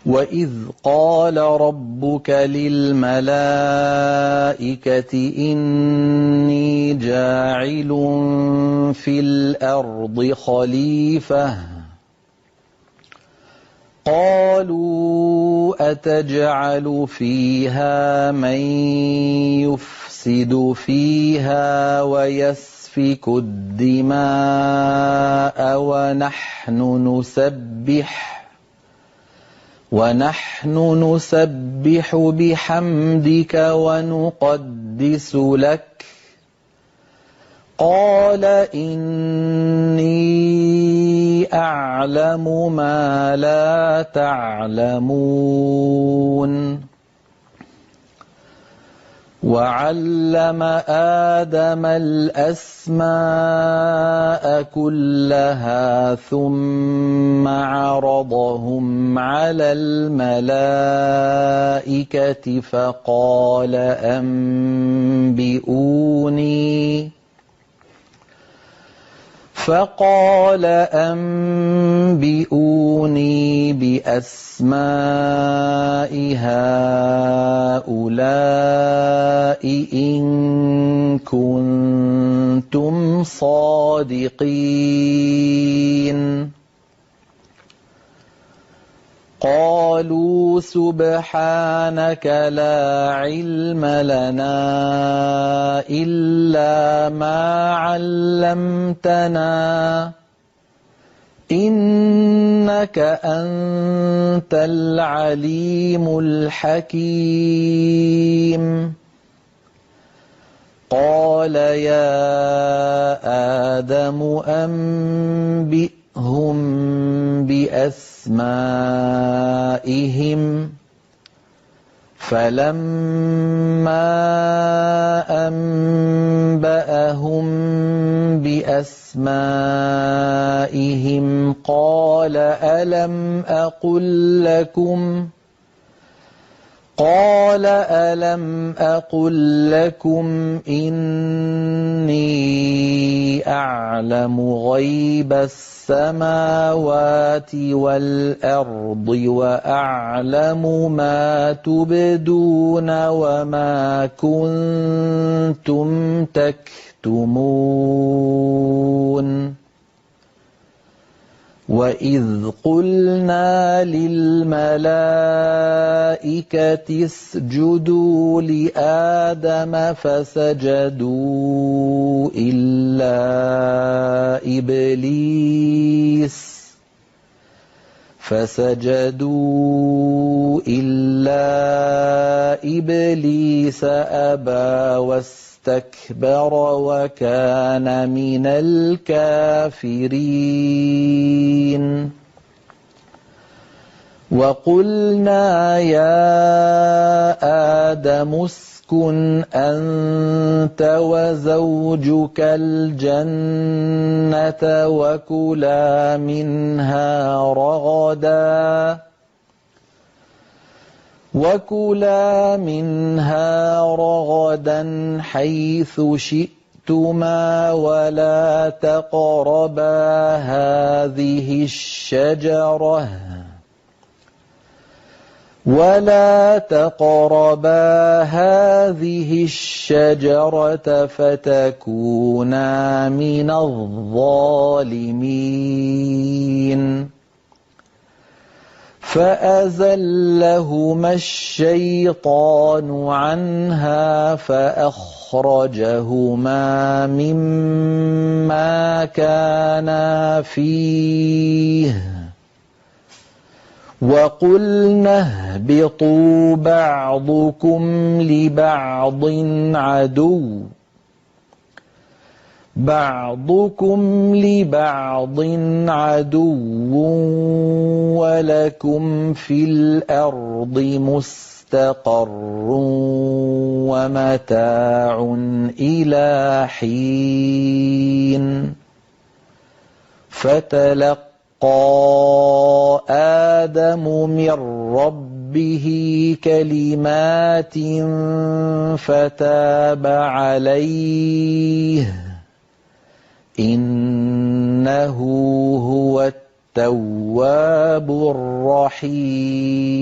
وإذ قال ربك للملائكة إني جاعل في الأرض خليفة قالوا أتجعل فيها من يفسد فيها ويسفك الدماء ونحن نسبح بحمدك ونقدس لك قال إني أعلم ما لا تعلمون وعلم آدم الأسماء كلها ثم عرضهم على الملائكة فقال أنبئوني بأسماء هؤلاء إن كنتم صادقين قالوا سبحانك لا علم لنا إلا ما علمتنا إنك أنت العليم الحكيم قال يا آدم أنبئهم بأسمائهم فلما أنبأهم بأسمائهم قال ألم أقل لكم إني أعلم غيب السماوات والأرض وأعلم ما تبدون وما كنتم تكتمون وإذ قلنا للملائكة اسجدوا لآدم فسجدوا إلا إبليس أبى واستكبر وكان من الكافرين وقلنا يا آدم اسكن أنت وزوجك الجنة وكلا منها رغدا حيث شئتما ولا تقربا هذه الشجرة فتكونا من الظالمين فأزلهما الشيطان عنها فأخرجهما مما كانا فيه وقلنا اهبطوا بعضكم لبعض عدو ولكم في الأرض مستقر ومتاع إلى حين فتلقى آدم من ربه كلمات فتاب عليه إنه هو التواب الرحيم